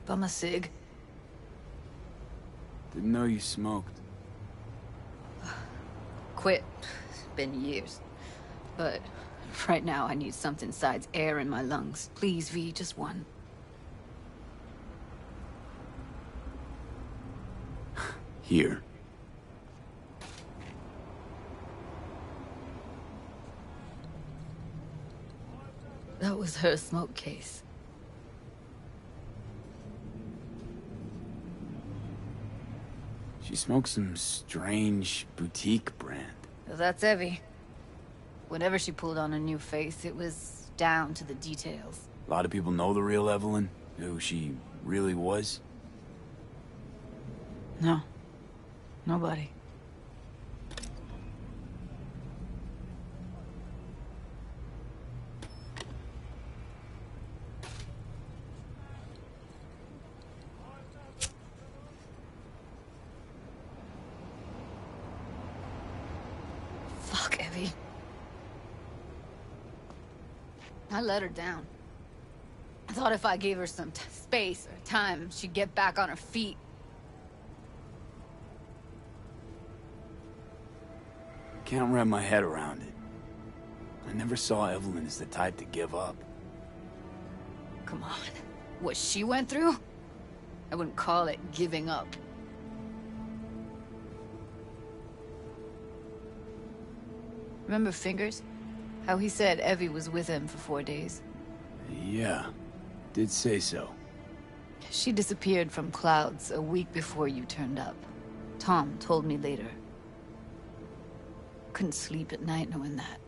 [SPEAKER 3] Bum a cig.
[SPEAKER 2] Didn't know you smoked.
[SPEAKER 3] Quit. It's been years. But right now I need something besides air in my lungs. Please, V, just one.
[SPEAKER 2] Here.
[SPEAKER 3] That was her smoke case.
[SPEAKER 2] She smokes some strange boutique brand.
[SPEAKER 3] That's Evie. Whenever she pulled on a new face, it was down to the details.
[SPEAKER 2] A lot of people know the real Evelyn, who she really was.
[SPEAKER 3] No. Nobody. Fuck, Evie. I let her down. I thought if I gave her some space or time, she'd get back on her feet.
[SPEAKER 2] Can't wrap my head around it. I never saw Evelyn as the type to give up.
[SPEAKER 3] Come on. What she went through? I wouldn't call it giving up. Remember Fingers? How he said Evie was with him for 4 days?
[SPEAKER 2] Yeah, did say so.
[SPEAKER 3] She disappeared from Clouds a week before you turned up. Tom told me later. Couldn't sleep at night knowing that.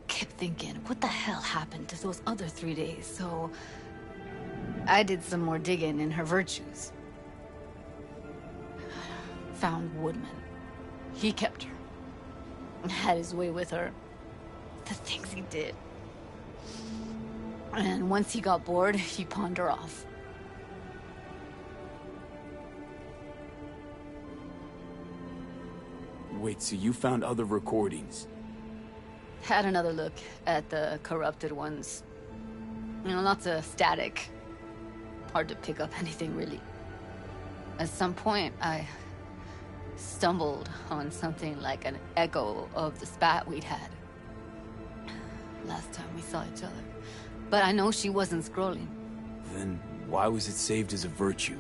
[SPEAKER 3] Kept thinking, what the hell happened to those other 3 days? So I did some more digging in her virtues. Found Woodman. He kept her. Had his way with her. The things he did. And once he got bored, he pawned her off.
[SPEAKER 2] Wait, so you found other recordings?
[SPEAKER 3] Had another look at the corrupted ones. You know, lots of static. Hard to pick up anything, really. At some point, I
[SPEAKER 13] stumbled on something like an echo of the spat we'd had last time we saw each other. But I know she wasn't scrolling.
[SPEAKER 2] Then why was it saved as a virtue?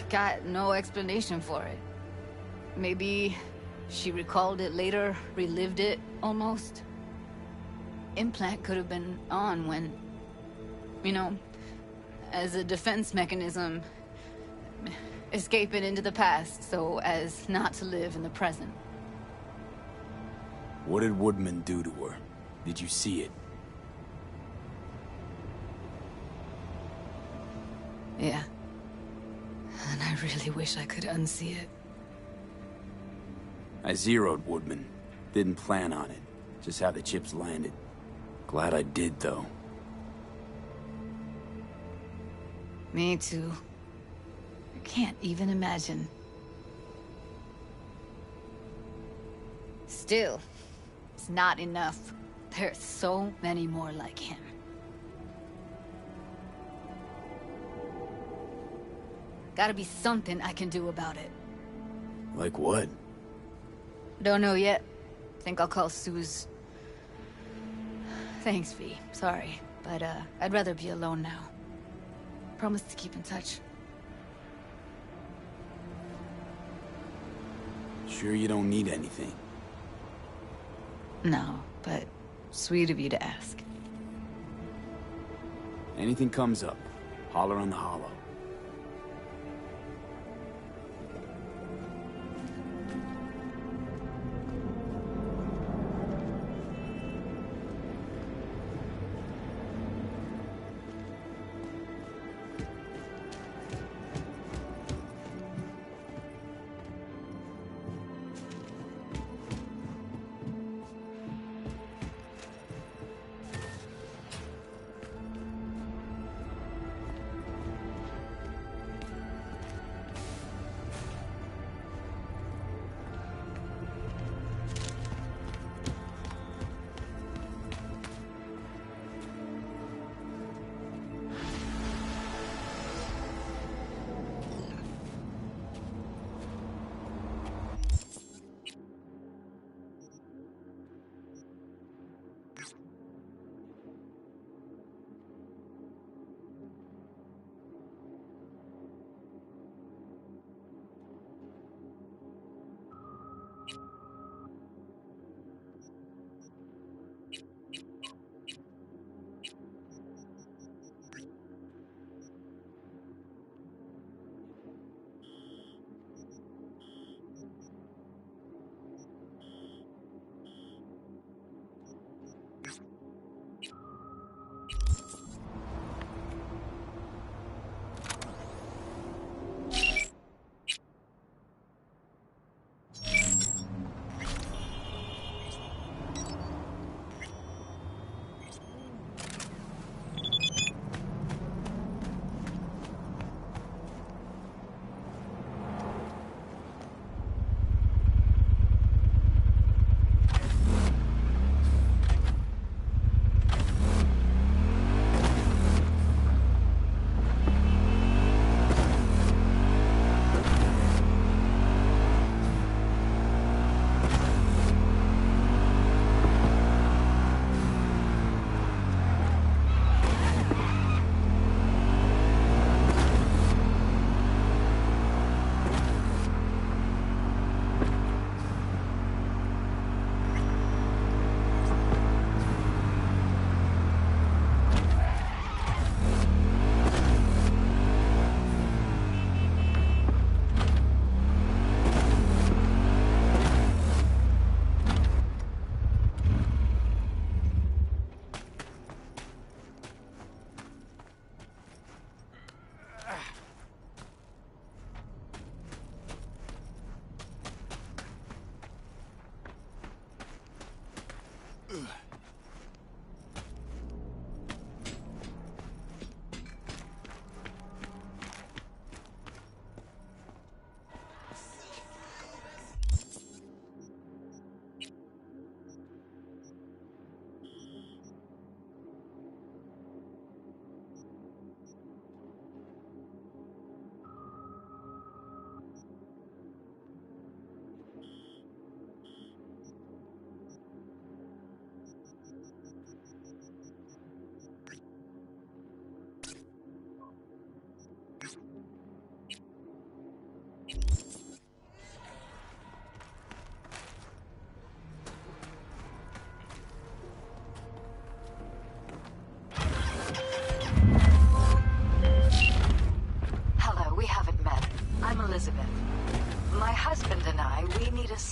[SPEAKER 13] Got no explanation for it. Maybe she recalled it later, relived it, almost. Implant could have been on when, you know, as a defense mechanism, escaping into the past so as not to live in the present.
[SPEAKER 2] What did Woodman do to her? Did you see it?
[SPEAKER 13] Yeah. And I really wish I could unsee it.
[SPEAKER 2] I zeroed Woodman. Didn't plan on it. Just how the chips landed. Glad I did, though.
[SPEAKER 13] Me too. I can't even imagine. Still, it's not enough. There's so many more like him. Gotta be something I can do about it.
[SPEAKER 2] Like what?
[SPEAKER 13] Don't know yet. Think I'll call Suze. Thanks, V. Sorry, but I'd rather be alone now. Promise to keep in touch.
[SPEAKER 2] Sure you don't need anything?
[SPEAKER 13] No, but sweet of you to ask.
[SPEAKER 2] Anything comes up, holler on the holo.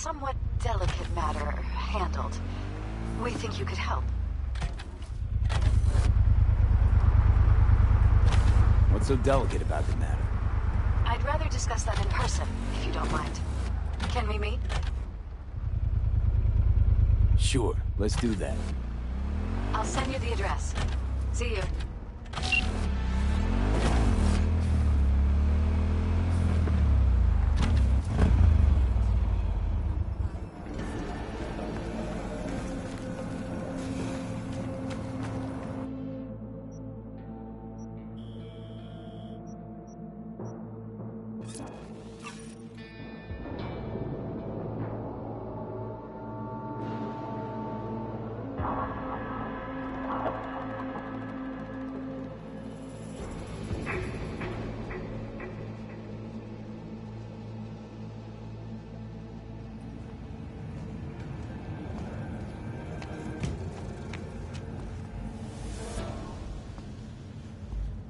[SPEAKER 3] somewhat delicate matter handled. We think you could help.
[SPEAKER 2] What's so delicate about the matter?
[SPEAKER 3] I'd rather discuss that in person, if you don't mind. Can we meet?
[SPEAKER 2] Sure, let's do that.
[SPEAKER 3] I'll send you the address. See you.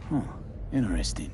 [SPEAKER 2] Huh, interesting.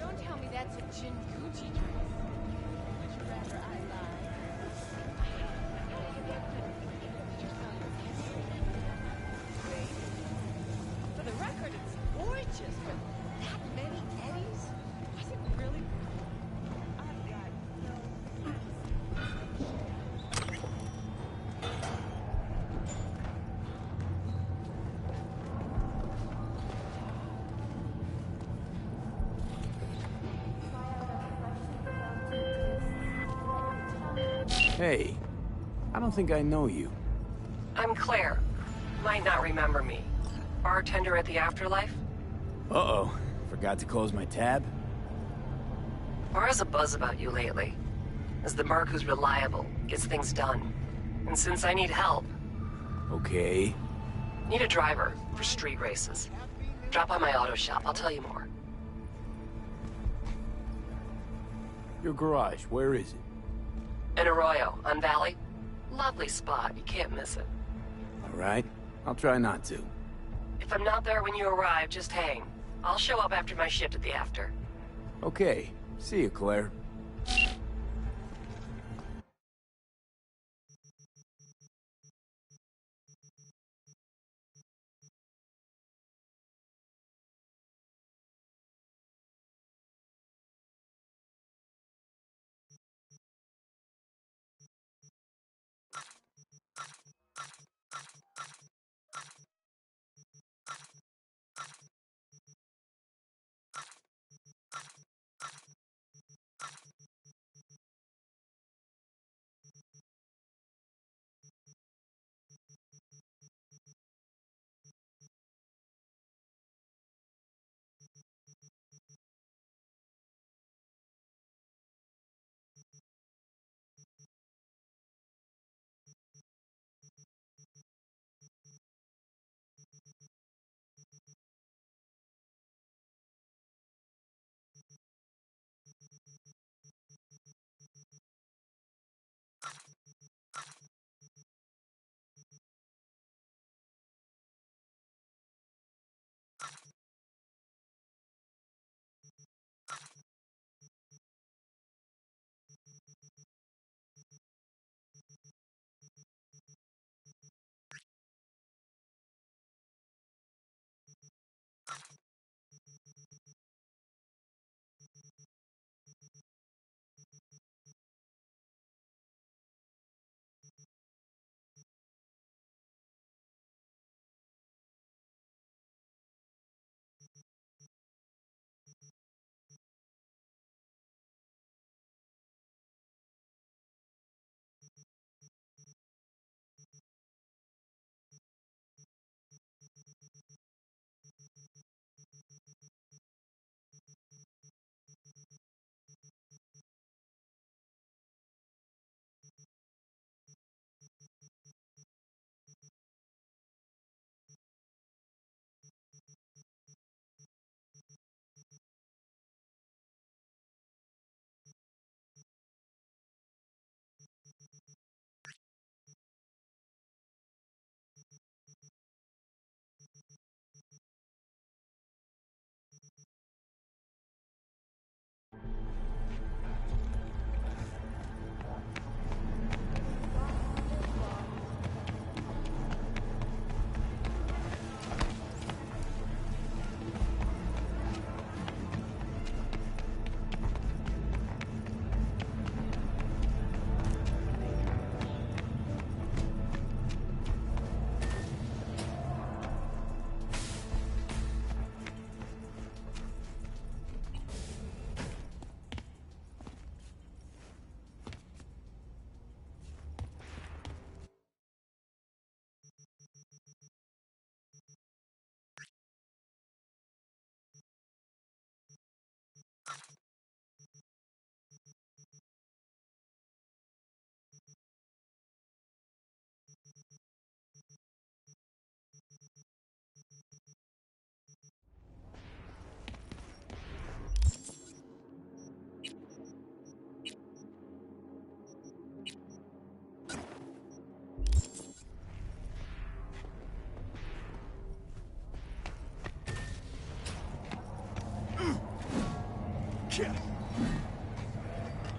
[SPEAKER 11] Don't tell me that's a Jin Gucci dress. Would you rather I lie? For the record, it's gorgeous, but that many eddies? Was it really? I've got
[SPEAKER 2] Hey, I don't think I know you.
[SPEAKER 15] I'm Claire. Might not remember me. Bartender at the Afterlife?
[SPEAKER 2] Uh-oh, forgot to close my tab?
[SPEAKER 15] Bar has a buzz about you lately. As the merc who's reliable, gets things done. And since I need help...
[SPEAKER 2] Okay.
[SPEAKER 15] Need a driver for street races. Drop by my auto shop, I'll tell you more.
[SPEAKER 2] Your garage, where is it?
[SPEAKER 15] In Arroyo, on Valley. Lovely spot, you can't miss it.
[SPEAKER 2] All right, I'll try not to.
[SPEAKER 15] If I'm not there when you arrive, just hang. I'll show up after my shift at the After.
[SPEAKER 2] Okay, see you, Claire.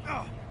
[SPEAKER 4] Oh.